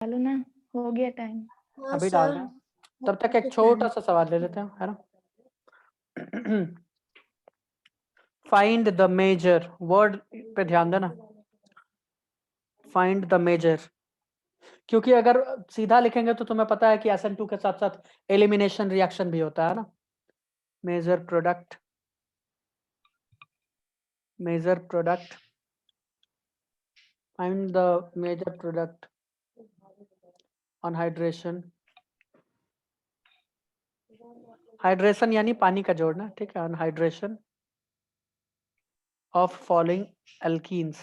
डालो ना, हो गया टाइम। हाँ अभी डाल सर। रहे हैं। तब तक एक छोटा सा सवाल ले लेते हैं, है ना। फाइंड द मेजर, वर्ड पे ध्यान देना, फाइंड द मेजर, क्योंकि अगर सीधा लिखेंगे तो तुम्हें पता है कि SN2 के साथ साथ एलिमिनेशन रिएक्शन भी होता है ना। Major product, major product, find the major product on hydration. Hydration यानी पानी का जोड़ना, ठीक है। On hydration of following alkenes,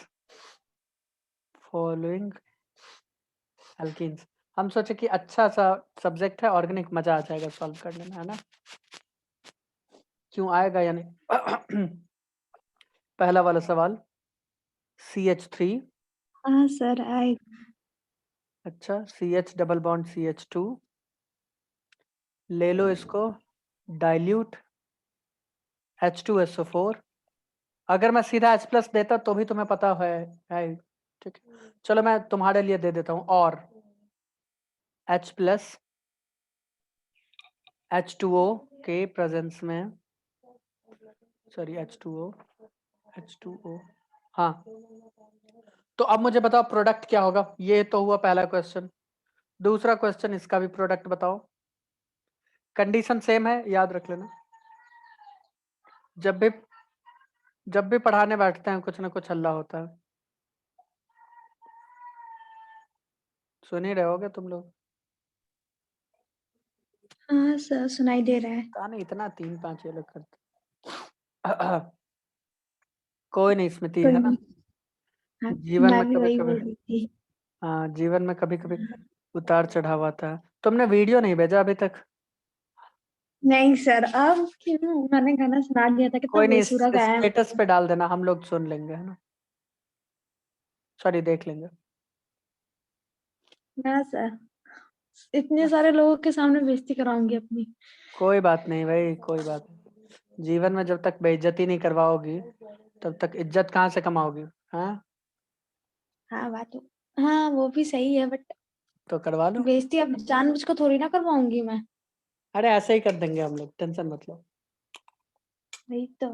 following alkenes. हम सोचे कि अच्छा सा सब्जेक्ट है ऑर्गेनिक, मजा आ जाएगा सॉल्व करने में, है ना। क्यों आएगा यानी। पहला वाला सवाल CH3, हाँ सर आए। अच्छा CH डबल बॉन्ड CH2, ले लो इसको, डाइल्यूट H2SO4। अगर मैं सीधा H+ देता तो भी तुम्हें पता है, ठीक है। चलो मैं तुम्हारे लिए दे देता हूं, और H+ H2O के प्रेजेंस में, सॉरी H2O, हाँ। तो अब मुझे बताओ प्रोडक्ट क्या होगा। ये तो हुआ पहला क्वेश्चन। दूसरा क्वेश्चन, इसका भी प्रोडक्ट बताओ। कंडीशन सेम है, याद रख लेना। जब भी पढ़ाने बैठते हैं कुछ ना कुछ हल्ला होता है। सुन ही रहे होगे तुम लोग। हाँ सर सुनाई दे रहा है। पता नहीं इतना 3-5 ये लोग करते। कोई नहीं स्मृति, कोई है ना। नहीं। हाँ, जीवन में मैं भी कभी वही कभी, बोल रही थी। हाँ जीवन में कभी कभी उतार चढ़ाव आता है। तुमने वीडियो नहीं भेजा अभी तक। नहीं सर, अब क्यों, मैंने गाना सुना दिया था, कितना कोई नहीं, बेसुरा गाया है स्टेटस मैंने। पे डाल देना, हम लोग सुन लेंगे, है ना। सॉरी, देख लेंगे। ना सर, इतने सारे लोगों के सामने बेइज्जती कराऊंगी अपनी। कोई बात नहीं भाई, कोई बात नहीं। जीवन में जब तक बेइज्जती नहीं करवाओगी तब तक इज्जत कहाँ से कमाओगी। हाँ हाँ बात हो, हाँ वो भी सही है, बट तो करवा लो। बेइज्जती अब जानबूझ कर थोड़ी ना करवाऊंगी मैं। अरे ऐसे ही कर देंगे हम लोग, टेंशन मत लो। वही तो,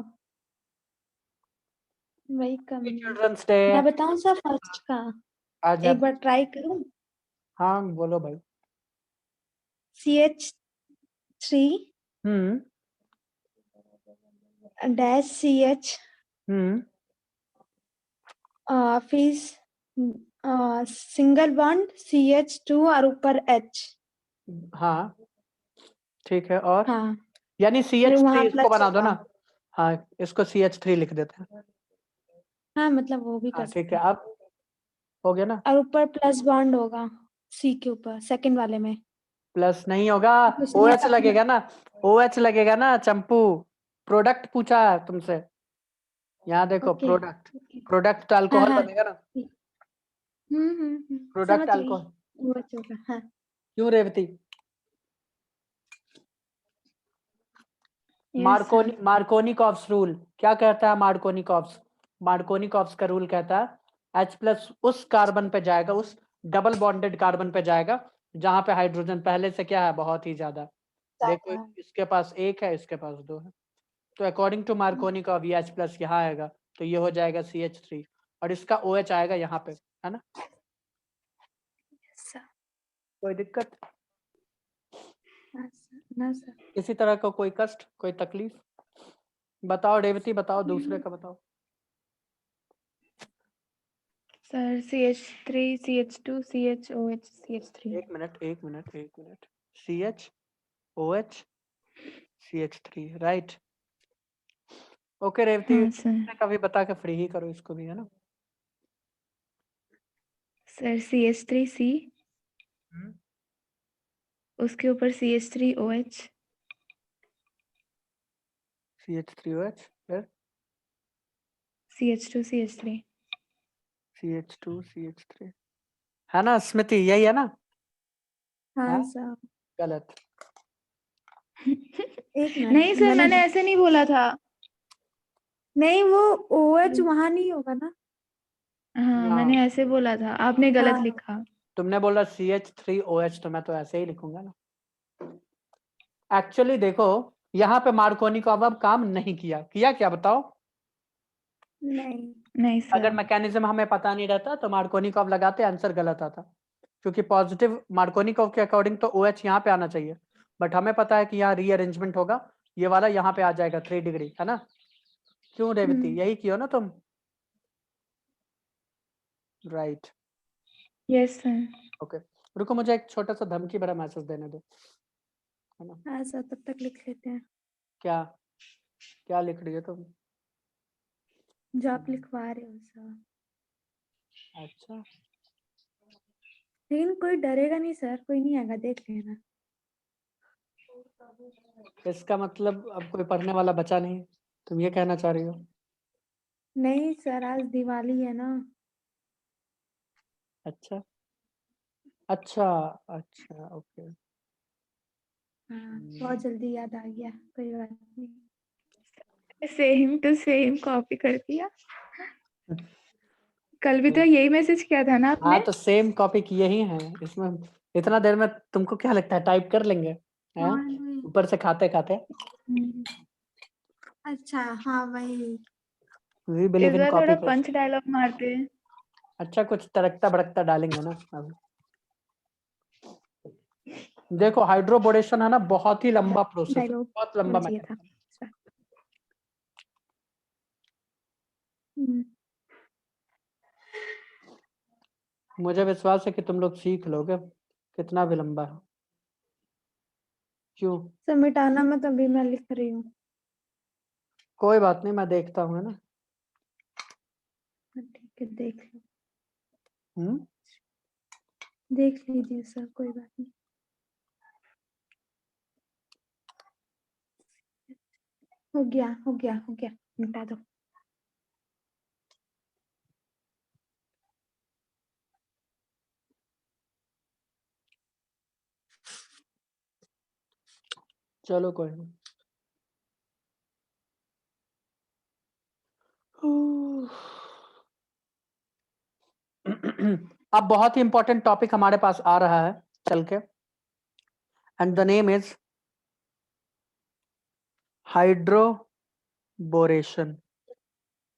वही कम। चिल्ड्रंस डे मैं बताऊं सर फर्स्ट का, आज एक बार ट्राई करूं। हाँ बोलो भाई। CH3 हम्म -CH, हम्म फिर सिंगल बॉन्ड CH2 और ऊपर H। हाँ ठीक है, और हाँ, यानी फिर CH3 वहां इसको प्लस बना दो होगा। ना। हाँ इसको CH3 लिख देते हैं। हाँ मतलब वो भी हाँ कर ठीक सकते है, हैं। अब हो गया ना। और ऊपर प्लस बॉन्ड होगा C के ऊपर, सेकंड वाले में। प्लस नहीं होगा, उसने OH लगेगा ना। OH लगेगा ना चंपू। प्रोडक्ट पूछा है तुमसे, यहाँ देखो ओके। प्रोडक्ट। प्रोडक्ट तो हाँ अल्कोहल हाँ, बनेगा ना। प्रोडक्ट समझ गई। अल्कोहल। वो अच्छा होगा, हाँ। क्यों Revathi. Yes sir. Markovnikov's rule क्या कहता है। मार्कोनिकॉफ्स का रूल कहता है H+ उस कार्बन पे जाएगा, उस डबल बॉन्डेड कार्बन पे जाएगा जहां पे हाइड्रोजन पहले से क्या है, बहुत ही ज्यादा। देखो इसके पास एक है, इसके पास दो है। तो अकॉर्डिंग टू मार्कोनिकॉफ ये H+ यहाँ आएगा, तो ये हो जाएगा CH3, और इसका OH आएगा यहाँ पे, है ना। सर, कोई दिक्कत, हाँ सर, ना सर। किसी तरह का कोई कष्ट, कोई तकलीफ। बताओ रेवती, बताओ दूसरे का बताओ। Sir CH3 CH2 CHOH CH3। एक minute CHOH CH3, right. Okay Revathi, हाँ सर। कभी बता के फ्री ही करो इसको भी, है ना। सर CH3C, हम्म, उसके ऊपर CH3OH, CH3OH, फिर CH2 CH3। CH2 CH3, है ना स्मृति, यही है ना। हाँ हाँ सर। गलत। एक मिनट, नहीं सर, मैंने ऐसे नहीं बोला था। नहीं वो OH वहां नहीं होगा ना। हाँ हाँ मैंने ऐसे बोला था, आपने गलत हाँ लिखा। तुमने बोला CH3OH, तो मैं तो ऐसे ही लिखूंगा ना। एक्चुअली देखो यहाँ पे मार्कोनी को अब काम नहीं किया, क्या बताओ? नहीं नहीं अगर सर। मैकेनिज्म हमें पता नहीं रहता तो मार्कोनी को लगाते, आंसर गलत आता, क्योंकि पॉजिटिव मार्कोनी के अकॉर्डिंग तो OH यहाँ पे आना चाहिए, बट हमें पता है कि यहाँ रीअरेंजमेंट होगा, ये वाला यहाँ पे आ जाएगा 3 डिग्री, है ना? क्यों रेवती, यही किया ना तुम? राइट। Yes sir. ओके, रुको मुझे एक छोटा सा धमकी भरा मैसेज देने दो, है ना? हाँ सर, तब तक लिख लेते हैं क्या क्या लिख रही हो तुम? जो आप लिखवा रहे हो सर। अच्छा, लेकिन कोई डरेगा नहीं सर, कोई नहीं आएगा, देख लेना। इसका मतलब अब कोई पढ़ने वाला बचा नहीं, तुम ये कहना चाह रही हो? नहीं सर, आज दिवाली है ना। अच्छा अच्छा अच्छा, ओके। हाँ, बहुत जल्दी याद आ गया, कोई बात नहीं। सेम टू सेम कॉपी कर दिया। कल भी तो यही मैसेज किया था ना आपने? हाँ तो सेम कॉपी किए ही हैं, इसमें इतना देर में तुमको क्या लगता है टाइप कर लेंगे? हैं? ऊपर से खाते खाते। अच्छा हाँ वही। वी इस बिलीव इन बार कॉपी थोड़ा पेस्ट। पंच डायलॉग मारते हैं। अच्छा, कुछ तड़कता भड़कता डालेंगे ना अब। देखो हाइड्रोबोरेशन है ना, बहुत ही लंबा प्रोसेस, डायलॉग बहुत लंबा होना चाहिए था। मैकेनिज्म। मुझे विश्वास है कि तुम लोग सीख लोगे, कितना भी लंबा है। क्यों? सर मिटाना मत, अभी मैं लिख रही हूँ। कोई बात नहीं, मैं देखता हूँ, है ना? ठीक है, देख लो, हम्म। देख लीजिए सर, कोई बात नहीं। हो गया हो गया हो गया, मिटा दो। चलो कोई नहीं। अब बहुत ही इंपॉर्टेंट टॉपिक हमारे पास आ रहा है चल के, and the name is hydroboration.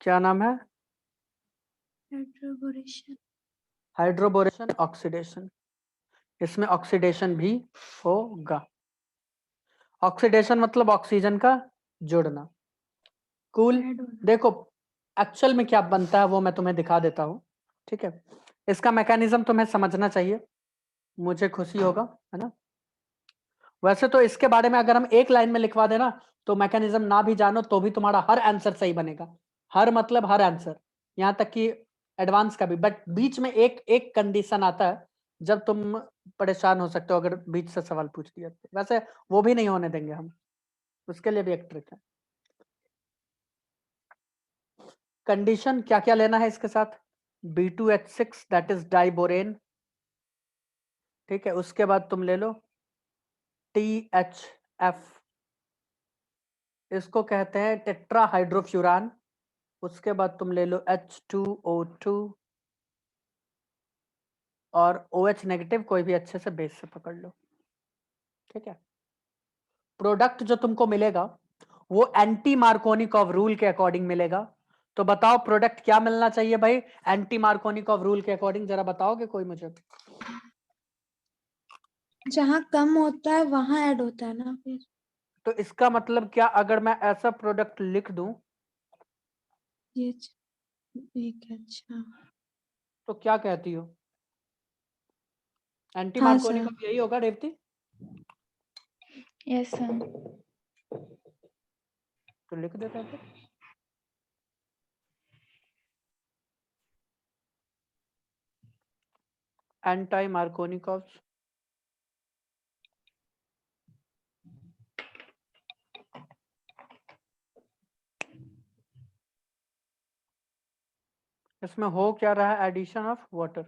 क्या नाम है? हाइड्रोबोरेशन। Hydroboration oxidation. इसमें ऑक्सीडेशन भी होगा। ऑक्सीडेशन मतलब ऑक्सीजन का जुड़ना। कूल। देखो एक्चुअल में क्या बनता है वो मैं तुम्हें दिखा देता हूँ, ठीक है? इसका मैकेनिज्म तुम्हें समझना चाहिए, मुझे खुशी होगा, है ना? वैसे तो इसके बारे में अगर हम एक लाइन में लिखवा देना तो मैकेनिज्म ना भी जानो तो भी तुम्हारा हर आंसर सही बनेगा। हर मतलब हर आंसर, यहाँ तक कि एडवांस का भी। बट बीच में एक एक कंडीशन आता है जब तुम परेशान हो सकते हो अगर बीच से सवाल पूछ दिया तो। वैसे वो भी नहीं होने देंगे हम, उसके लिए भी एक ट्रिक है। कंडीशन क्या क्या लेना है इसके साथ? B2H6 दैट इज डाइबोरेन, ठीक है? उसके बाद तुम ले लो THF, इसको कहते हैं टेट्रा हाइड्रोफ्यूरान। उसके बाद तुम ले लो H2O2 और OH नेगेटिव, कोई भी अच्छे से बेस से पकड़ लो, ठीक है? प्रोडक्ट जो तुमको मिलेगा वो एंटी मार्कोनिकॉव रूल के अकॉर्डिंग मिलेगा। तो बताओ प्रोडक्ट क्या मिलना चाहिए भाई एंटी मार्कोनिकॉव रूल के अकॉर्डिंग? जरा बताओगे कोई मुझे? जहाँ कम होता है वहां ऐड होता है ना फिर। तो इसका मतलब क्या, अगर मैं ऐसा प्रोडक्ट लिख दूं ये एक है, अच्छा। तो क्या कहती हो? एंटी हाँ सर। मार्कोनिकॉव यही होगा रेवती? Yes sir. तो लिख देते हैं फिर। एंटी मार्कोनिकॉव इसमें हो क्या रहा है? Addition of water.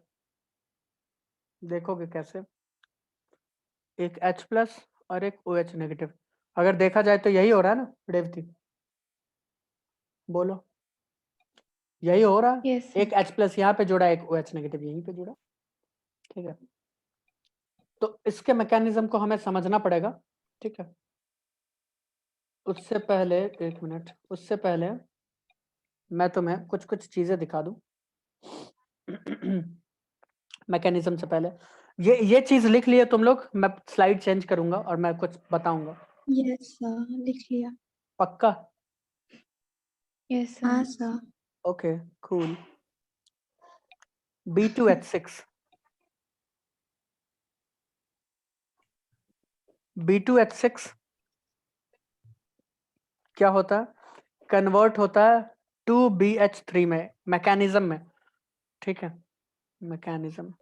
देखोगे कैसे? एक H+ और एक OH नेगेटिव। अगर देखा जाए तो यही हो रहा है ना रेवती? बोलो, यही हो रहा है। यस एक सर। H+ यहाँ पे जुड़ा, एक OH नेगेटिव यहीं पे जुड़ा, ठीक है, तो इसके मैकेनिज्म को हमें समझना पड़ेगा। ठीक है, उससे पहले एक मिनट, उससे पहले मैं तुम्हें कुछ कुछ चीजें दिखा दूं मैकेनिज्म से पहले। ये चीज लिख लिए तुम लोग, मैं स्लाइड चेंज करूंगा और मैं कुछ बताऊंगा। यस सर, लिख लिया। पक्का? यस हाँ sir. Sir. Okay cool. B2H6, B2H6 क्या होता है? कन्वर्ट होता है 2BH3 में, मैकेनिज्म में। ठीक है, मैकेनिज्म,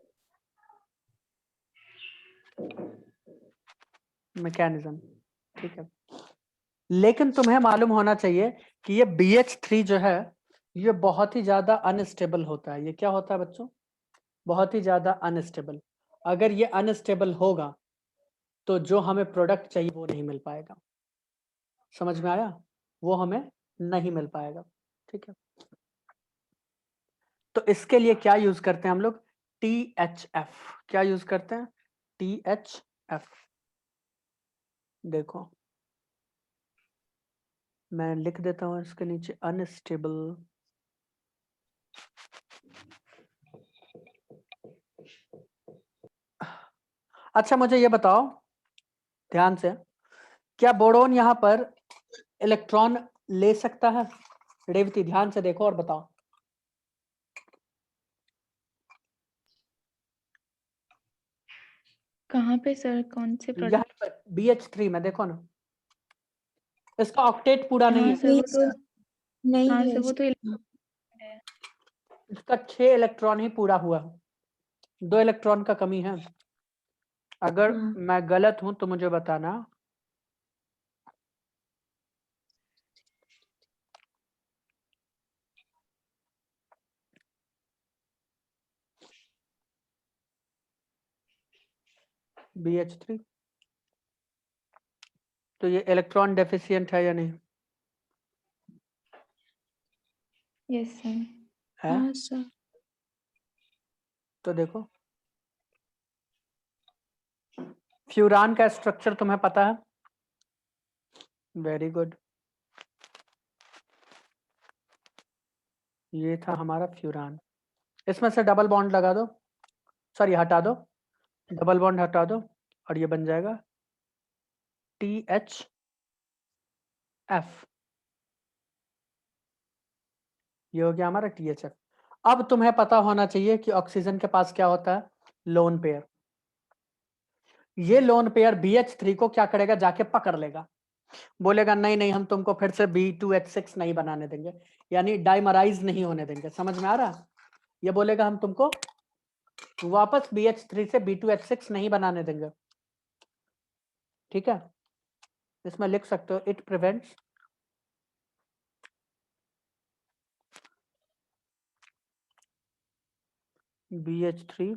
मैकेनिज्म। ठीक है, लेकिन तुम्हें मालूम होना चाहिए कि ये BH3 जो है ये बहुत ही ज्यादा अनस्टेबल होता है। ये क्या होता है बच्चों? बहुत ही ज्यादा अनस्टेबल। अगर ये अनस्टेबल होगा तो जो हमें प्रोडक्ट चाहिए वो नहीं मिल पाएगा। समझ में आया? वो हमें नहीं मिल पाएगा। ठीक है, तो इसके लिए क्या यूज करते हैं हम लोग? THF। क्या यूज करते हैं? THF। देखो मैं लिख देता हूं इसके नीचे, अनस्टेबल। अच्छा मुझे ये बताओ ध्यान से, क्या बोरोन यहां पर इलेक्ट्रॉन ले सकता है? रेवती ध्यान से देखो और बताओ। कहाँ पे सर, कौन से यहाँ प्रोडक्ट? पर BH3 में देखो ना, इसका ऑक्टेट पूरा नहीं हाँ है। सर, वो नहीं तो सर, नहीं हाँ है सर, वो तो इसमें। है। इसका 6 इलेक्ट्रॉन ही पूरा हुआ है, 2 इलेक्ट्रॉन का कमी है। अगर हाँ मैं गलत हूं तो मुझे बताना। BH3 तो ये इलेक्ट्रॉन डेफिशिएंट है या नहीं? Yes sir. है? हाँ सर। तो देखो फ्यूरान का स्ट्रक्चर तुम्हें पता है? वेरी गुड, ये था हमारा फ्यूरान। इसमें से डबल बॉन्ड लगा दो, सॉरी हटा दो, डबल बॉन्ड हटा दो और ये बन जाएगा THF। ये हो गया हमारा THF। अब तुम्हें पता होना चाहिए कि ऑक्सीजन के पास क्या होता है? Lone pair. ये लोन पेयर BH3 को क्या करेगा? जाके पकड़ लेगा, बोलेगा नहीं नहीं हम तुमको फिर से B2H6 नहीं बनाने देंगे, यानी डाइमराइज नहीं होने देंगे। समझ में आ रहा? ये बोलेगा हम तुमको वापस BH3 से B2H6 नहीं बनाने देंगे। ठीक है, इसमें लिख सकते हो it prevents BH3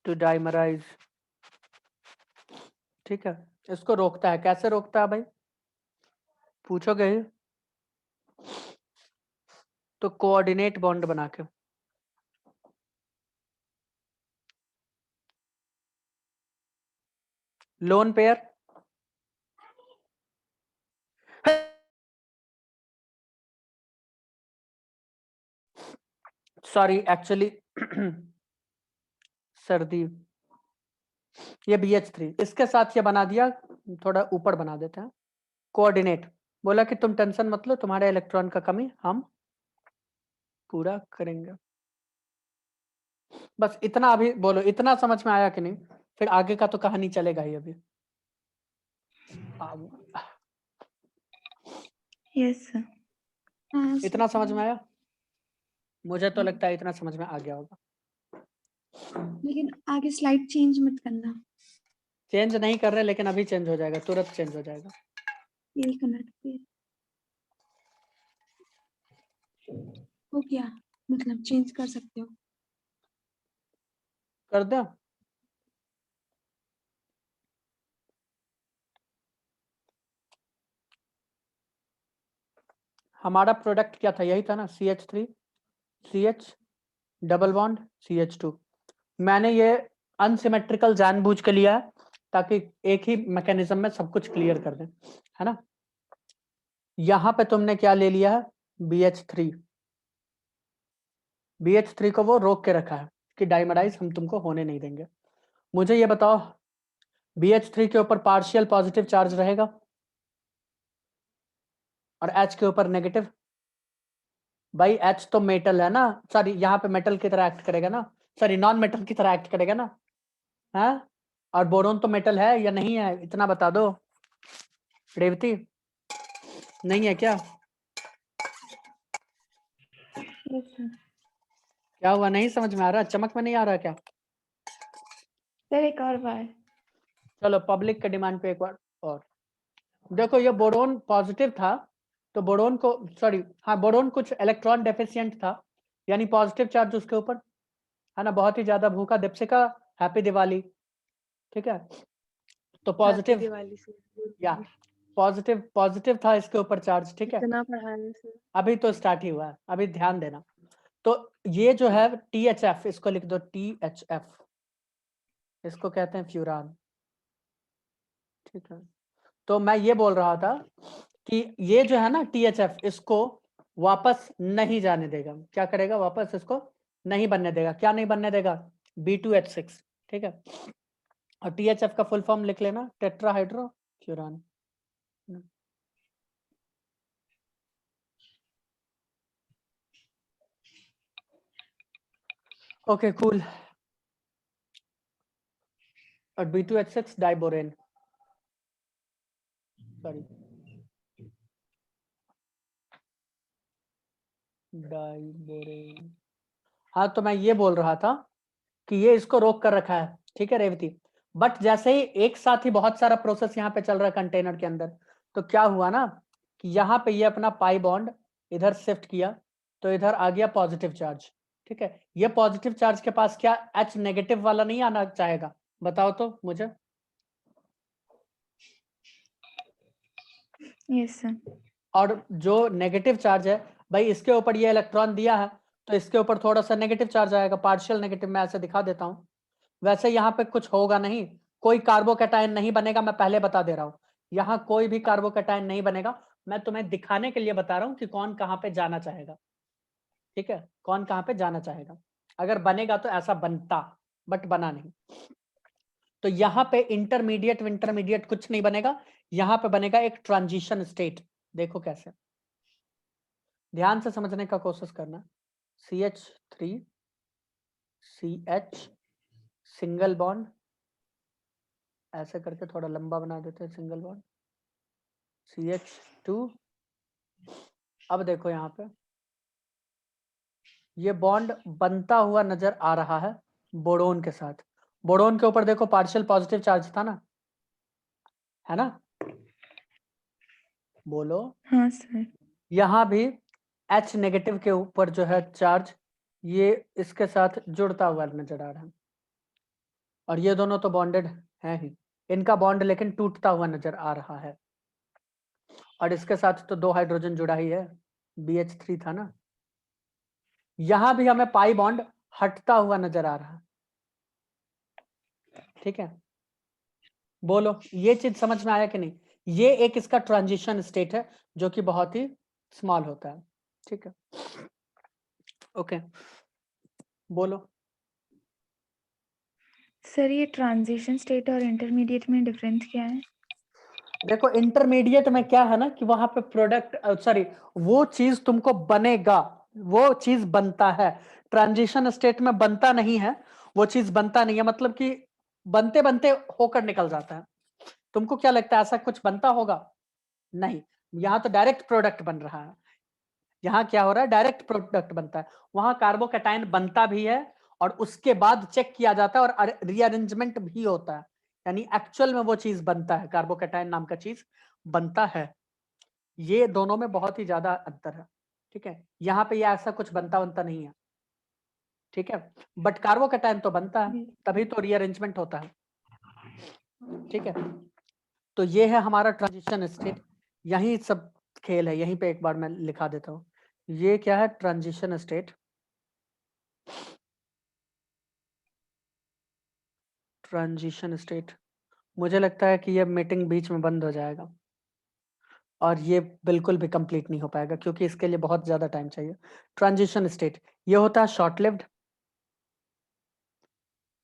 to dimerise. ठीक है, इसको रोकता है। कैसे रोकता है भाई? पूछोगे ही तो कोऑर्डिनेट बॉन्ड बना के। लोन पेयर सॉरी एक्चुअली सर्दी, ये BH3 इसके साथ ये बना दिया, थोड़ा ऊपर बना देते हैं। कोऑर्डिनेट बोला कि तुम टेंशन मत लो, तुम्हारे इलेक्ट्रॉन का कमी हम पूरा करेंगे। बस इतना अभी बोलो, इतना समझ में आया कि नहीं? फिर आगे का तो कहानी चलेगा ही अभी। Yes sir. हाँ इतना सर। समझ में आया? मुझे तो लगता है इतना समझ में आ गया होगा। लेकिन आगे स्लाइड चेंज मत करना। चेंज नहीं कर रहे, लेकिन अभी चेंज हो जाएगा, तुरंत चेंज हो जाएगा। 1 मिनट पे हो गया, मतलब चेंज कर सकते हो। कर दो। हमारा प्रोडक्ट क्या था? यही था ना, CH3 CH double bond CH2। मैंने ये अनसिमेट्रिकल जानबूझ के लिया है ताकि एक ही मैकेनिज्म में सब कुछ क्लियर कर दें, है ना। यहां पे तुमने क्या ले लिया है, BH3। BH3 को वो रोक के रखा है कि डाइमराइज हम तुमको होने नहीं देंगे। मुझे ये बताओ BH3 के ऊपर पार्शियल पॉजिटिव चार्ज रहेगा और H के ऊपर नेगेटिव। भाई H तो मेटल है ना, सॉरी यहाँ पे मेटल की तरह एक्ट करेगा ना, सॉरी नॉन मेटल की तरह एक्ट करेगा ना, है। और बोरोन तो मेटल है या नहीं है, इतना बता दो रेवती, नहीं है क्या? Yes sir. क्या हुआ, नहीं समझ में आ रहा, चमक में नहीं आ रहा क्या? सर एक और बार। चलो पब्लिक के डिमांड पे एक बार और देखो। ये बोरोन पॉजिटिव था तो बोरोन को, सॉरी हाँ, बोरोन कुछ इलेक्ट्रॉन डेफिशिएंट था, यानी पॉजिटिव चार्ज उसके ऊपर, है ना। बहुत ही ज्यादा भूखा दीपशिका, हैप्पी दिवाली, ठीक है। तो पॉजिटिव दिवाली से या पॉजिटिव पॉजिटिव था इसके ऊपर चार्ज, ठीक है। इतना पढ़ा है सर। अभी तो स्टार्ट ही हुआ है, अभी ध्यान देना। तो ये जो है THF, इसको लिख दो THF, इसको कहते हैं फ्यूरान, ठीक है। तो मैं ये बोल रहा था कि ये जो है ना THF, इसको वापस नहीं जाने देगा। क्या करेगा, वापस इसको नहीं बनने देगा। क्या नहीं बनने देगा, B2H6, ठीक है। और THF का फुल फॉर्म लिख लेना, टेट्राहाइड्रो फ्यूरान। Okay cool. और B2H6 डाइबोरेन, सॉरी डाइबोरेन। हाँ तो मैं ये बोल रहा था कि ये इसको रोक कर रखा है, ठीक है रेवती। बट जैसे ही एक साथ ही बहुत सारा प्रोसेस यहाँ पे चल रहा है कंटेनर के अंदर, तो क्या हुआ ना कि यहाँ पे ये अपना पाई बॉन्ड इधर शिफ्ट किया, तो इधर आ गया पॉजिटिव चार्ज, ठीक है। ये पॉजिटिव चार्ज के पास क्या H नेगेटिव वाला नहीं आना चाहेगा, बताओ तो मुझे। Yes sir. और जो नेगेटिव चार्ज है भाई, इसके ऊपर ये इलेक्ट्रॉन दिया है तो इसके ऊपर थोड़ा सा नेगेटिव चार्ज आएगा, पार्शियल नेगेटिव। मैं ऐसे दिखा देता हूं। वैसे यहाँ पे कुछ होगा नहीं, कोई कार्बोकैटायन नहीं बनेगा, मैं पहले बता दे रहा हूँ। यहाँ कोई भी कार्बोकैटायन नहीं बनेगा, मैं तुम्हें दिखाने के लिए बता रहा हूँ कि कौन कहाँ पे जाना चाहेगा, ठीक है। कौन कहाँ पे जाना चाहेगा, अगर बनेगा तो ऐसा बनता, बट बना नहीं। तो यहाँ पे इंटरमीडिएट कुछ नहीं बनेगा, यहाँ पे बनेगा एक ट्रांजिशन स्टेट। देखो कैसे, ध्यान से समझने का कोशिश करना। CH3 CH सिंगल बॉन्ड, ऐसे करके थोड़ा लंबा बना देते हैं, सिंगल बॉन्ड CH2। अब देखो यहाँ पे ये बॉन्ड बनता हुआ नजर आ रहा है बोरोन के साथ। बोरोन के ऊपर देखो पार्शियल पॉजिटिव चार्ज था ना, है ना, बोलो। हाँ सर। यहाँ भी H नेगेटिव के ऊपर जो है चार्ज, ये इसके साथ जुड़ता हुआ नजर आ रहा है। और ये दोनों तो बॉन्डेड है ही, इनका बॉन्ड लेकिन टूटता हुआ नजर आ रहा है। और इसके साथ तो 2 हाइड्रोजन जुड़ा ही है, BH3 था ना। यहां भी हमें पाई बॉन्ड हटता हुआ नजर आ रहा है, ठीक है। बोलो ये चीज समझ में आया कि नहीं। ये एक इसका ट्रांजिशन स्टेट है जो कि बहुत ही स्मॉल होता है, ठीक है। ओके बोलो। सर ये ट्रांजिशन स्टेट और इंटरमीडिएट में डिफरेंस क्या है? देखो इंटरमीडिएट में क्या है ना कि वहां पे प्रोडक्ट, सॉरी वो चीज तुमको बनेगा, वो चीज बनता है। ट्रांजिशन स्टेट में बनता नहीं है, वो चीज बनता नहीं है, मतलब कि बनते बनते होकर निकल जाता है। तुमको क्या लगता है ऐसा कुछ बनता होगा? नहीं, यहाँ तो डायरेक्ट प्रोडक्ट बन रहा है। यहाँ क्या हो रहा है, डायरेक्ट प्रोडक्ट बनता है। वहां कार्बोकैटायन बनता भी है और उसके बाद चेक किया जाता है और रीअरेंजमेंट भी होता है, यानी एक्चुअल में वो चीज बनता है, कार्बोकैटायन नाम का चीज बनता है। ये दोनों में बहुत ही ज्यादा अंतर है, ठीक है। यहाँ पे ये ऐसा कुछ बनता नहीं है, ठीक है। बट कार्बोकैटायन तो बनता है, तभी तो रीअरेंजमेंट होता है, ठीक है। तो ये है हमारा ट्रांजिशन स्टेट, यही सब खेल है। यहीं पे एक बार मैं लिखा देता हूँ, ये क्या है ट्रांजिशन स्टेट, ट्रांजिशन स्टेट, मुझे लगता है कि ये मीटिंग बीच में बंद हो जाएगा और ये बिल्कुल भी कंप्लीट नहीं हो पाएगा क्योंकि इसके लिए बहुत ज्यादा टाइम चाहिए। ट्रांजिशन स्टेट ये होता है शॉर्ट लिव्ड।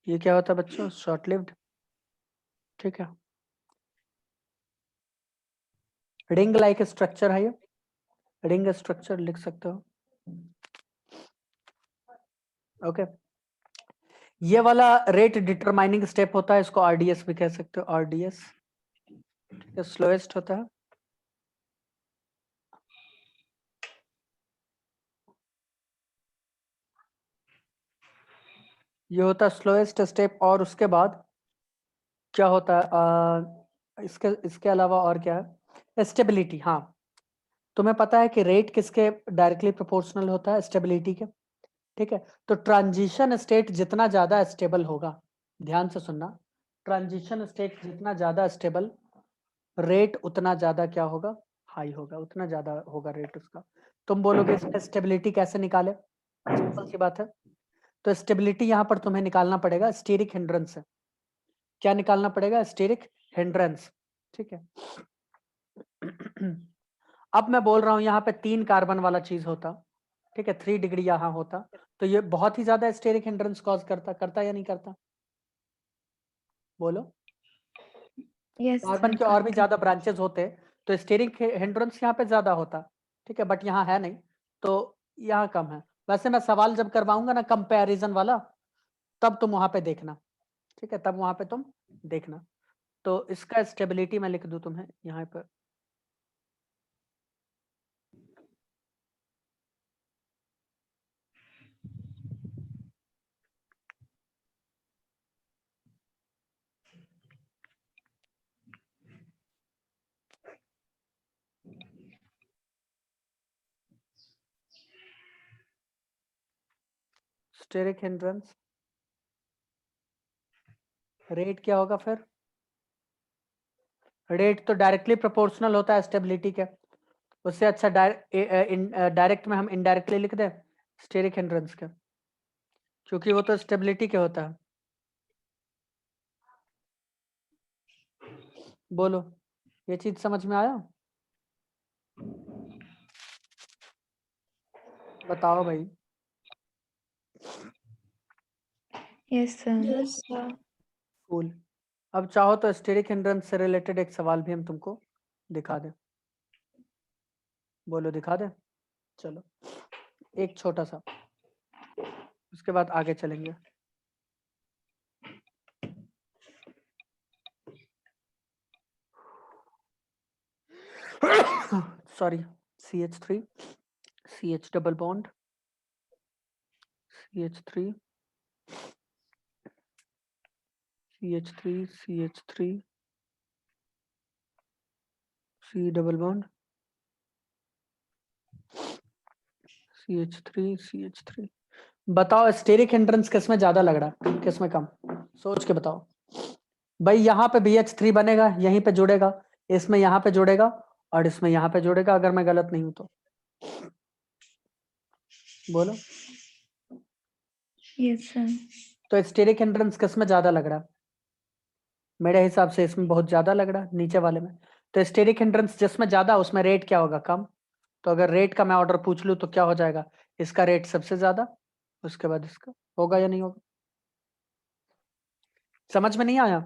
ये क्या होता है बच्चों? Short lived. ठीक है, रिंग लाइक स्ट्रक्चर है ये, रिंग स्ट्रक्चर लिख सकते हो। ओके, ये वाला रेट डिटरमाइनिंग स्टेप होता है, इसको आरडीएस भी कह सकते हो। आरडीएस ठीक है, स्लोएस्ट होता है। ये होता है स्लोएस्ट स्टेप। और उसके बाद क्या होता है इसके इसके अलावा और क्या है? स्टेबिलिटी। हाँ, तुम्हें पता है कि रेट किसके डायरेक्टली प्रोपोर्शनल होता है? स्टेबिलिटी के। ठीक है, तो ट्रांजिशन स्टेट जितना ज्यादा स्टेबल होगा, ध्यान से सुनना, ट्रांजिशन स्टेट जितना ज्यादा स्टेबल, रेट उतना ज्यादा क्या होगा? हाई होगा, उतना ज्यादा होगा रेट उसका। तुम बोलोगे इसमें स्टेबिलिटी कैसे निकाले? सिंपल सी बात है, तो स्टेबिलिटी यहां पर तुम्हें निकालना पड़ेगा स्टीरिक हिंड्रेंस से। क्या निकालना पड़ेगा? Steric hindrance. ठीक है, अब मैं बोल रहा हूं यहाँ पे 3 कार्बन वाला चीज होता, ठीक है, 3 डिग्री यहाँ होता, तो ये बहुत ही ज्यादा स्टेरिक हिंड्रेंस कॉज करता या नहीं करता? बोलो। Yes, कार्बन sir, के और भी करता। ज्यादा ब्रांचेस होते तो स्टेरिक हिंड्रेंस यहाँ पे ज्यादा होता। ठीक है, बट यहाँ है नहीं, तो यहाँ कम है। वैसे मैं सवाल जब करवाऊंगा ना कंपैरिजन वाला, तब तुम वहां पे देखना। ठीक है, तब वहां पे तुम देखना। तो इसका स्टेबिलिटी मैं लिख दूं तुम्हें यहाँ पर। स्टेरिक हिंड्रेंस रेट क्या होगा फिर? रेट तो डायरेक्टली प्रोपोर्शनल होता है स्टेबिलिटी के। उससे अच्छा डायरेक्ट में हम इनडायरेक्टली लिख दें स्टेरिक हिंड्रेंस के, क्योंकि वो तो स्टेबिलिटी के होता है। बोलो, ये चीज समझ में आया? बताओ भाई। Yes, sir. Yes, sir. Cool. अब चाहो तो स्टेरिक हिंड्रेंस से रिलेटेड एक सवाल भी हम तुमको दिखा दें। बोलो, दिखा दें? चलो, एक छोटा सा, उसके बाद आगे चलेंगे। Sorry, CH3 CH double bond CH3 CH3 CH3 C double bond CH3 CH3। बताओ स्टेरिक हिंड्रेंस किस में ज्यादा लग रहा है, किस में कम? सोच के बताओ भाई। यहाँ पे BH3 बनेगा, यहीं पे जुड़ेगा, इसमें यहाँ पे जुड़ेगा, और इसमें यहाँ पे जुड़ेगा, अगर मैं गलत नहीं हूं तो। बोलो। Yes, sir. तो स्टेरिक हिंड्रेंस किस में ज्यादा लग रहा है? मेरे हिसाब से इसमें बहुत ज्यादा लग रहा है, नीचे वाले में। तो स्टेरिक हिंड्रेंस जिसमें ज्यादा, उसमें रेट क्या होगा? कम। तो अगर रेट का मैं ऑर्डर पूछ लूं तो क्या हो जाएगा? इसका रेट सबसे ज्यादा, उसके बाद इसका। होगा या नहीं होगा? समझ में नहीं आया?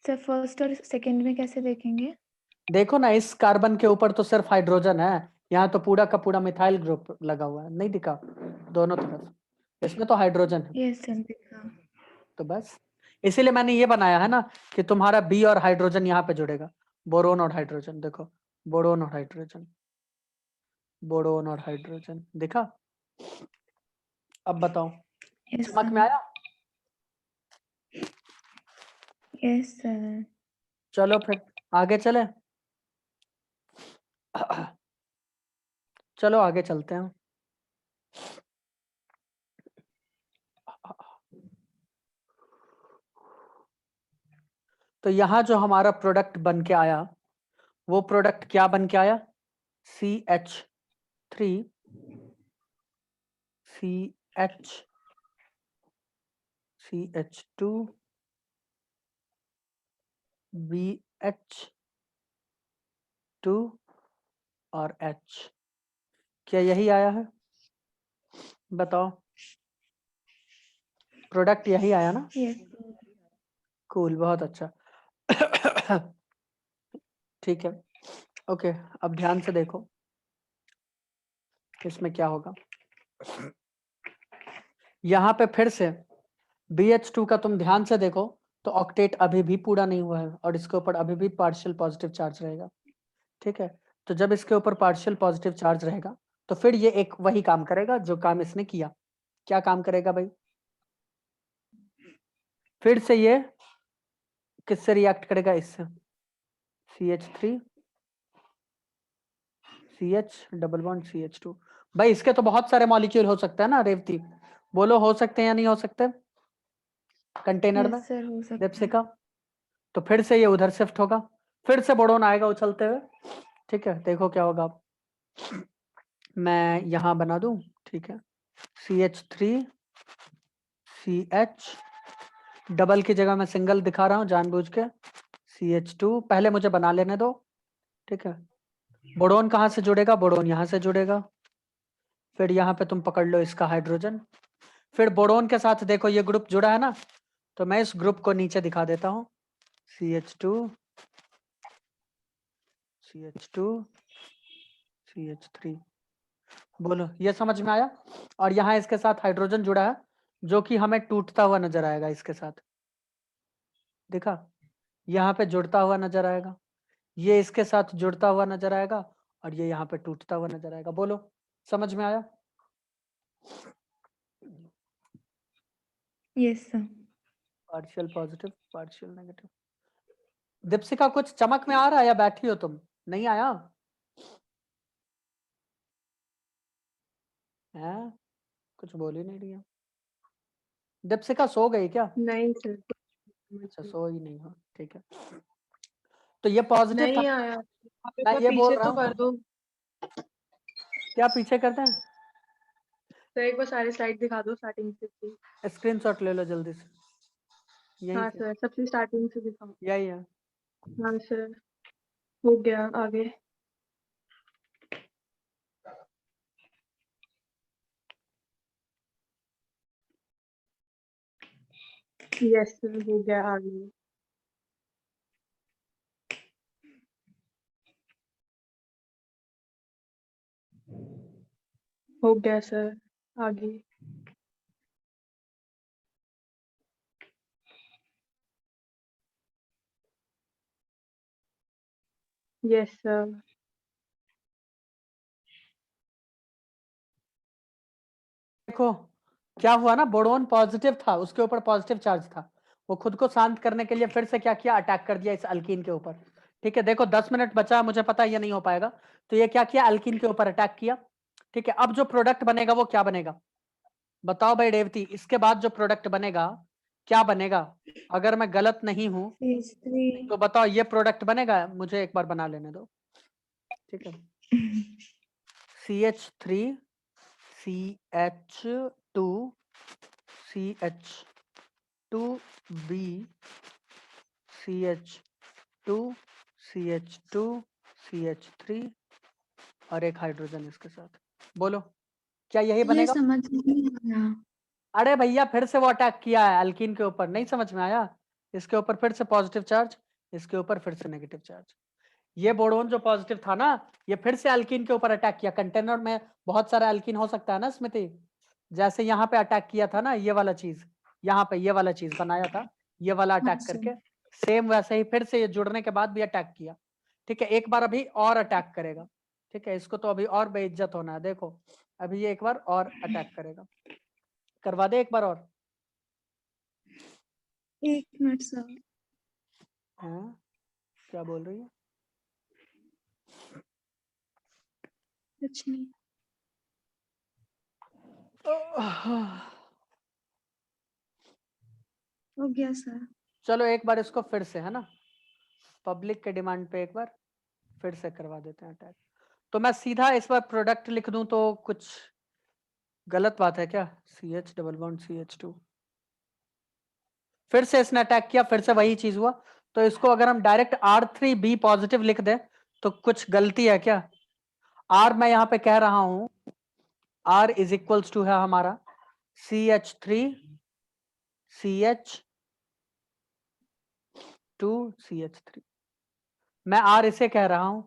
Sir, first और second में कैसे देखेंगे? देखो ना, इस कार्बन के ऊपर तो सिर्फ हाइड्रोजन है, यहाँ तो पूरा का पूरा मिथाइल ग्रुप लगा हुआ है, नहीं दिखा? दोनों तरफ इसमें तो हाइड्रोजन है। Yes, sir, दिखा। तो बस इसीलिए मैंने ये बनाया है ना कि तुम्हारा बी और हाइड्रोजन यहाँ पे जुड़ेगा, बोरोन और हाइड्रोजन। देखो, बोरोन और हाइड्रोजन, बोरोन और हाइड्रोजन दिखा? अब बताओ, Yes, समझ में sir. आया? Yes, sir. चलो फिर आगे चले। चलो आगे चलते हैं। तो यहाँ जो हमारा प्रोडक्ट बन के आया, वो प्रोडक्ट क्या बन के आया? CH3 CH2 BH2 और H। क्या यही आया है? बताओ, प्रोडक्ट यही आया ना? Yes. कूल, बहुत अच्छा। ठीक है, ओके। अब ध्यान से देखो इसमें क्या होगा। यहाँ पे फिर से BH2 का तुम ध्यान से देखो तो ऑक्टेट अभी भी पूरा नहीं हुआ है और इसके ऊपर अभी भी पार्शियल पॉजिटिव चार्ज रहेगा। ठीक है, तो जब इसके ऊपर पार्शियल पॉजिटिव चार्ज रहेगा तो फिर ये एक वही काम करेगा जो काम इसने किया। क्या काम करेगा भाई? फिर से ये किससे रिएक्ट करेगा? इससे, CH3 CH double bond CH2। भाई इसके तो बहुत सारे मॉलिक्यूल हो सकते हैं ना रेवती, बोलो हो सकते हैं या नहीं हो सकते कंटेनर में? Yes, sir. हो सकता है। लिप्सिका, तो फिर से ये उधर शिफ्ट होगा, फिर से बोरोन आएगा उछलते हुए। ठीक है, देखो क्या होगा। मैं यहां बना दूं, ठीक है, CH3 CH, डबल की जगह मैं सिंगल दिखा रहा हूं जानबूझ के, CH2। पहले मुझे बना लेने दो। ठीक है, बोरोन कहां से जुड़ेगा? बोरोन यहां से जुड़ेगा। फिर यहाँ पे तुम पकड़ लो इसका हाइड्रोजन। फिर बोरोन के साथ देखो ये ग्रुप जुड़ा है ना, तो मैं इस ग्रुप को नीचे दिखा देता हूँ, CH2 CH2 CH3। बोलो ये समझ में आया? और यहाँ इसके साथ हाइड्रोजन जुड़ा है जो कि हमें टूटता हुआ नजर आएगा इसके साथ। देखा, यहाँ पे जुड़ता हुआ नजर आएगा, ये इसके साथ जुड़ता हुआ नजर आएगा और ये यहाँ पे टूटता हुआ नजर आएगा। बोलो समझ में आया? Yes, sir. Partial positive partial negative. Deepshikha कुछ चमक में आ रहा है या बैठी हो तुम? नहीं आया है? कुछ बोल ही नहीं रही है। दीप्सिका सो गई क्या? नहीं सर, अच्छा, सो ही नहीं हो, ठीक है। तो ये पॉजिटिव नहीं था, आया। आप एक मैं बार ये बोल पीछे रहा तो हूँ। कर दो क्या पीछे करते हैं? सर, एक बार सारी स्लाइड दिखा दो स्टार्टिंग से please। स्क्रीनशॉट ले लो जल्दी से, यहीं हाँ से, सर, सबसे स्टार्टिंग से दिखाओ। यही है। हाँ सर, हो गया आगे। यस सर, हो गया आगे। हो गया सर, आगे। Yes sir. देखो क्या हुआ ना, बोरोन पॉजिटिव था, उसके ऊपर पॉजिटिव चार्ज था, वो खुद को शांत करने के लिए फिर से क्या किया? अटैक कर दिया इस अल्कीन के ऊपर। ठीक है, देखो 10 मिनट बचा, मुझे पता है ये नहीं हो पाएगा, तो ये क्या किया? अल्कीन के ऊपर अटैक किया। ठीक है, अब जो प्रोडक्ट बनेगा वो क्या बनेगा? बताओ भाई रेवती, इसके बाद जो प्रोडक्ट बनेगा क्या बनेगा? अगर मैं गलत नहीं हूं CH3. तो बताओ, ये प्रोडक्ट बनेगा? मुझे एक बार बना लेने दो। ठीक है, CH3 CH2 CH2B CH2 CH2 CH3 और एक हाइड्रोजन इसके साथ। बोलो क्या यही ये बनेगा? समझ नहीं आया। अरे भैया फिर से वो अटैक किया है अल्कीन के ऊपर, नहीं समझ में आया? इसके ऊपर फिर से पॉजिटिव चार्ज, इसके ऊपर फिर से नेगेटिव चार्ज। ये बोरोन जो पॉजिटिव था ना, ये फिर से अल्कीन के ऊपर अटैक किया। कंटेनर में बहुत सारा अल्कीन हो सकता है ना स्मृति, जैसे यहाँ पे अटैक किया था ना, ये वाला चीज, यहाँ पे ये वाला चीज बनाया था, ये वाला हाँ अटैक सर। करके सेम वैसे ही फिर से ये जुड़ने के बाद भी अटैक किया। ठीक है, एक बार अभी और अटैक करेगा। ठीक है, इसको तो अभी और बेइज्जत होना है। देखो अभी ये एक बार और अटैक करेगा, करवा दे एक बार और। 1 मिनट सर। हाँ, क्या बोल रही है? कुछ नहीं। हो गया सर। चलो एक बार इसको फिर से, है ना, पब्लिक के डिमांड पे एक बार फिर से करवा देते हैं अटैक। तो मैं सीधा इस बार प्रोडक्ट लिख दूं तो कुछ गलत बात है क्या? CH डबल बॉन्ड CH2, फिर से इसने अटैक किया, फिर से वही चीज हुआ। तो इसको अगर हम डायरेक्ट R3B पॉजिटिव लिख दें तो कुछ गलती है क्या? R मैं यहां पे कह रहा हूं R इज इक्वल्स टू है हमारा CH3 CH2 CH3। मैं R इसे कह रहा हूं,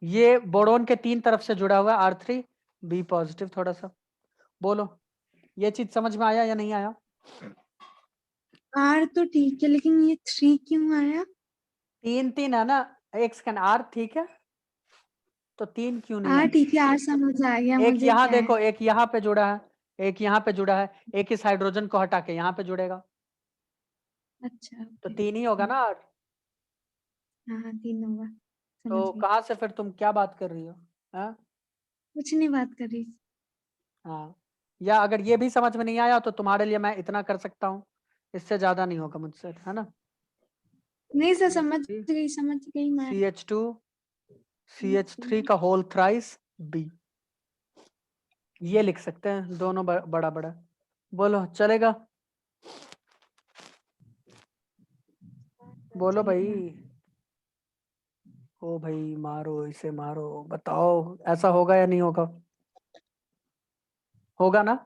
ये बोरोन के 3 तरफ से जुड़ा हुआ है, R3B पॉजिटिव। थोड़ा सा बोलो, ये चीज समझ में आया या नहीं आया? R तो ठीक है, लेकिन ये 3 क्यों आया? 3 है ना, एक सेकंड। R ठीक है, तो 3 क्यों नहीं R है? ठीक है, R समझ आ गया एक मुझे यहाँ क्या है। देखो, एक यहाँ पे जुड़ा है, एक यहाँ पे जुड़ा है, एक इस हाइड्रोजन को हटा के यहाँ पे जुड़ेगा, अच्छा तो okay। 3 ही होगा ना R। हाँ हाँ 3 होगा, समझ तो गई। कहाँ से फिर तुम क्या बात कर रही हो? हाँ कुछ नहीं बात कर रही। हाँ, या अगर ये भी समझ में नहीं आया तो तुम्हारे लिए मैं इतना कर सकता हूँ, इससे ज्यादा नहीं होगा मुझसे, है ना? नहीं सर, समझ गई मैं। CH2 CH3 का होल थ्राइस B, ये लिख सकते हैं दोनों बड़ा बड़ा। बोलो चलेगा? बोलो भाई। ओ भाई मारो इसे, मारो, बताओ ऐसा होगा या नहीं होगा? होगा ना?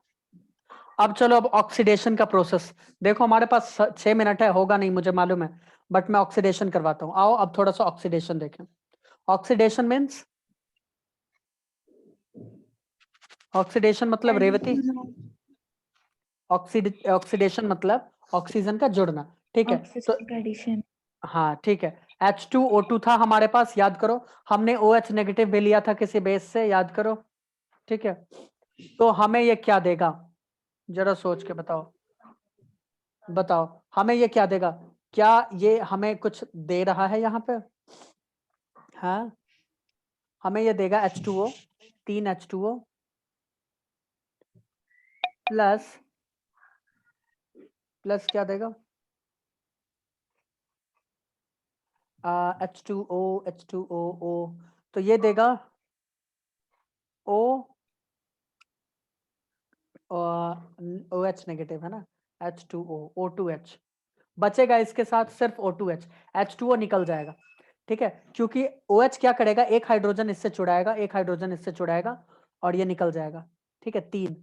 अब चलो, अब ऑक्सीडेशन का प्रोसेस देखो। हमारे पास 6 मिनट है, होगा नहीं मुझे मालूम है, बट मैं ऑक्सीडेशन करवाता हूँ। आओ अब थोड़ा सा ऑक्सीडेशन देखें। ऑक्सीडेशन मीन्स, ऑक्सीडेशन मतलब रेवती, ऑक्सीडेशन मतलब ऑक्सीजन का जुड़ना, ठीक है? तो Oxygen addition. हाँ ठीक है, H2O2 था हमारे पास, याद करो। हमने OH नेगेटिव भी लिया था किसी बेस से, याद करो, ठीक है? तो हमें ये क्या देगा, जरा सोच के बताओ, बताओ हमें ये क्या देगा? क्या ये हमें कुछ दे रहा है यहाँ पे? हाँ, हमें ये देगा H2O, 3 H2O प्लस क्या देगा? H2O H2O, तो ये देगा O OH नेगेटिव, है ना? H2O O2H बचेगा, इसके साथ सिर्फ O2H, H2O निकल जाएगा, ठीक है? क्योंकि OH क्या करेगा, एक हाइड्रोजन इससे चुड़ाएगा, एक हाइड्रोजन इससे चुड़ाएगा, और ये निकल जाएगा, ठीक है? 3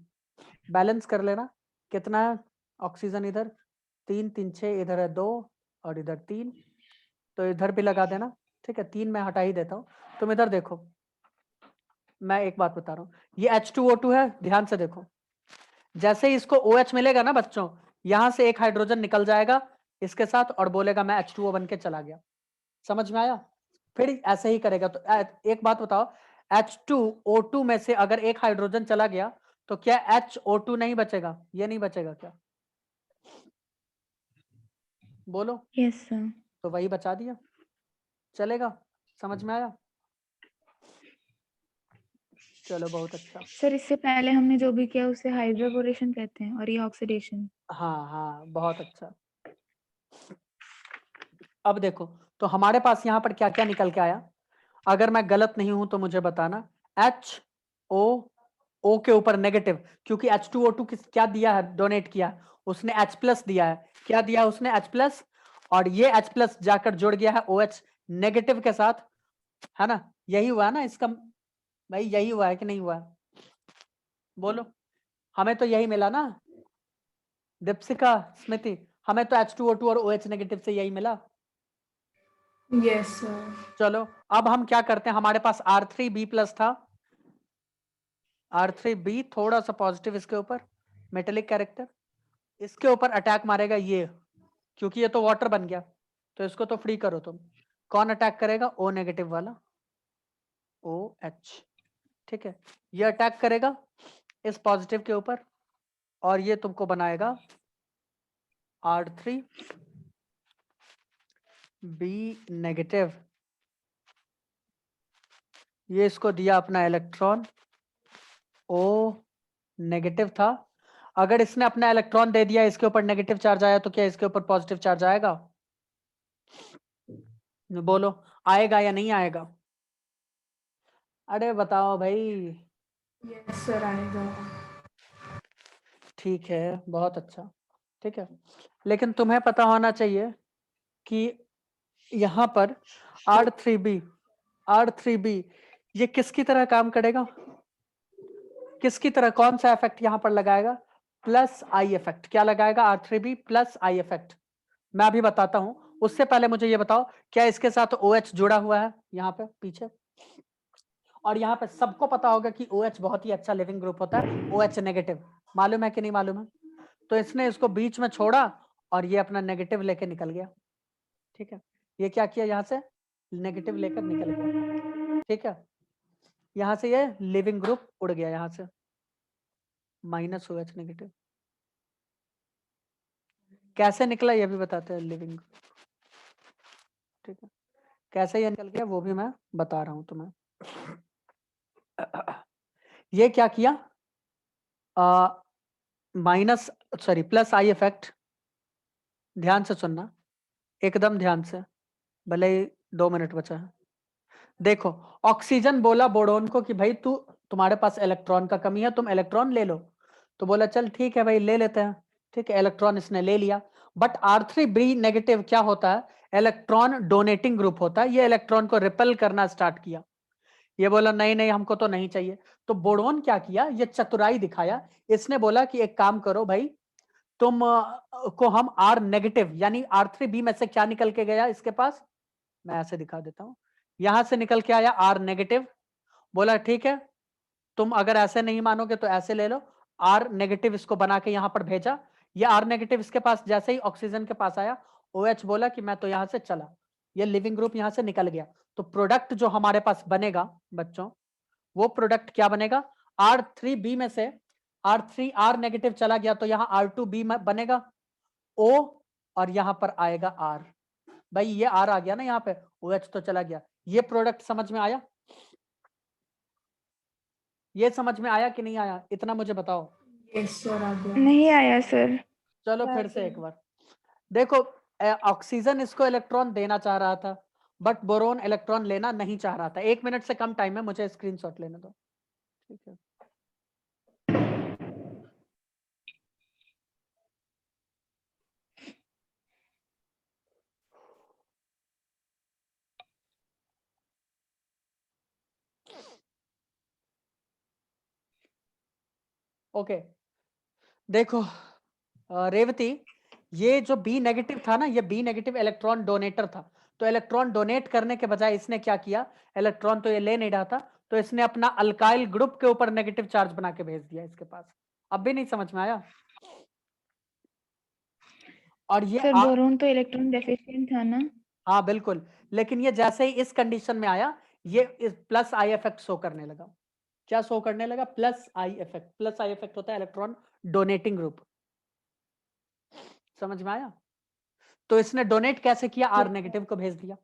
बैलेंस कर लेना, कितना है ऑक्सीजन इधर? 3 3 6, इधर है 2 और इधर 3, तो इधर भी लगा देना, ठीक है? 3 मैं हटा ही देता हूँ। तुम इधर देखो, मैं एक बात बता रहा हूँ, ये H2O2 है, ध्यान से देखो। जैसे ही इसको OH मिलेगा ना बच्चों, यहां से एक हाइड्रोजन निकल जाएगा इसके साथ और बोलेगा मैं H2O बन के चला गया। समझ में आया? फिर ऐसे ही करेगा। तो एक बात बताओ, H2O2 में से अगर एक हाइड्रोजन चला गया तो क्या HO2 नहीं बचेगा? ये नहीं बचेगा क्या? बोलो। Yes, sir. तो वही बचा दिया, चलेगा? समझ में आया? चलो बहुत अच्छा। सर इससे पहले हमने जो भी किया उसे हाइड्रोबोरेशन कहते हैं और ये ऑक्सीडेशन। हाँ हाँ, बहुत अच्छा। अब देखो, तो हमारे पास यहाँ पर क्या क्या निकल के आया? अगर मैं गलत नहीं हूं तो मुझे बताना। HO के ऊपर नेगेटिव, क्योंकि H2O2 क्या दिया है, डोनेट किया, उसने H+ दिया है। क्या दिया उसने? H+, और ये H+ जाकर जुड़ गया है OH नेगेटिव के साथ, है ना? यही हुआ है ना इसका भाई, यही हुआ है कि नहीं हुआ? बोलो, हमें तो यही मिला ना दीपशिका, स्मृति, हमें तो H2O2 और OH नेगेटिव से यही मिला। Yes sir. चलो अब हम क्या करते हैं, हमारे पास R3B+ था, R3B थोड़ा सा पॉजिटिव इसके ऊपर, मेटेलिक कैरेक्टर, इसके ऊपर अटैक मारेगा ये, क्योंकि ये तो वाटर बन गया, तो इसको तो फ्री करो तुम। कौन अटैक करेगा? O नेगेटिव वाला, OH, ठीक है? ये अटैक करेगा इस पॉजिटिव के ऊपर, और ये तुमको बनाएगा R3B नेगेटिव। ये इसको दिया अपना इलेक्ट्रॉन, O नेगेटिव था। अगर इसने अपना इलेक्ट्रॉन दे दिया, इसके ऊपर नेगेटिव चार्ज आया, तो क्या इसके ऊपर पॉजिटिव चार्ज आएगा? बोलो, आएगा या नहीं आएगा? अरे बताओ भाई। यस सर आएगा। ठीक है, बहुत अच्छा, ठीक है। लेकिन तुम्हें पता होना चाहिए कि यहाँ पर R3B ये किसकी तरह काम करेगा? किसकी तरह, कौन सा इफेक्ट यहाँ पर लगाएगा? Plus I effect. क्या लगाएगा? R3B plus I effect. मैं अभी बताता हूं, उससे पहले मुझे ये बताओ, क्या इसके साथ OH जुड़ा हुआ है यहाँ पे पीछे? और यहाँ पे सबको पता होगा कि OH बहुत ही अच्छा लिविंग ग्रुप होता है, OH नेगेटिव। मालूम है कि नहीं मालूम है? तो इसने इसको बीच में छोड़ा और ये अपना नेगेटिव लेके निकल गया। ठीक है, ये क्या किया, यहाँ से नेगेटिव लेकर निकल गया। ठीक है, यहाँ से ये लिविंग ग्रुप उड़ गया, यहाँ से -OH नेगेटिव। कैसे निकला ये भी बताते हैं लिविंग। ठीक है, कैसे ये निकल गया वो भी मैं बता रहा हूं तुम्हें। ये क्या किया, प्लस आई इफेक्ट। ध्यान से सुनना, एकदम ध्यान से, भले ही 2 मिनट बचा है। देखो, ऑक्सीजन बोला बोरोन को कि भाई तुम्हारे पास इलेक्ट्रॉन का कमी है, तुम इलेक्ट्रॉन ले लो। तो बोला चल ठीक है भाई, ले लेते हैं। ठीक है, इलेक्ट्रॉन इसने ले लिया। बट R3B नेगेटिव क्या होता है? इलेक्ट्रॉन डोनेटिंग ग्रुप होता है। ये इलेक्ट्रॉन को रिपेल करना स्टार्ट किया। ये बोला नहीं नहीं, हमको तो नहीं चाहिए। तो बोरोन क्या किया, ये चतुराई दिखाया। इसने बोला कि एक काम करो भाई, तुम को हम R नेगेटिव, यानी R3B में से क्या निकल के गया इसके पास, मैं ऐसे दिखा देता हूं। यहां से निकल के आया R नेगेटिव। बोला ठीक है, तुम अगर ऐसे नहीं मानोगे तो ऐसे ले लो। R नेगेटिव इसको बना के यहां पर भेजा। ये R नेगेटिव इसके पास जैसे ही ऑक्सीजन के पास आया, OH बोला कि मैं तो यहां से चला। ये लिविंग ग्रुप यहां से निकल गया। तो प्रोडक्ट जो हमारे पास बनेगा बच्चों, वो प्रोडक्ट क्या बनेगा? R3B में से R नेगेटिव चला गया तो यहाँ R2B में बनेगा O, और यहां पर आएगा R। भाई ये R आ गया ना यहाँ पे, OH तो चला गया। ये प्रोडक्ट समझ में आया? ये समझ में आया कि नहीं आया, इतना मुझे बताओ। Yes, sir. आ गया। नहीं आया सर। चलो फिर से एक बार देखो। ऑक्सीजन इसको इलेक्ट्रॉन देना चाह रहा था, बट बोरोन इलेक्ट्रॉन लेना नहीं चाह रहा था। 1 मिनट से कम टाइम है, मुझे स्क्रीनशॉट लेने दो। ठीक है, ओके। देखो रेवती, ये जो B नेगेटिव था ना, ये B नेगेटिव इलेक्ट्रॉन डोनेटर था। तो इलेक्ट्रॉन डोनेट करने के बजाय इसने क्या किया, इलेक्ट्रॉन तो ये ले नहीं रहा था, तो इसने अपना अल्काइल ग्रुप के ऊपर नेगेटिव चार्ज बना के भेज दिया इसके पास। अब भी नहीं समझ में आया? और ये सर बोरोन तो इलेक्ट्रॉन डेफिशिएंट था ना। हाँ बिल्कुल, लेकिन ये जैसे ही इस कंडीशन में आया, ये इस प्लस आई इफेक्ट शो करने लगा। क्या शो करने लगा? Plus I effect. Plus I effect होता है इलेक्ट्रॉन डोनेटिंग ग्रुप। समझ में आया? तो इसने डोनेट कैसे किया? R नेगेटिव को भेज दिया।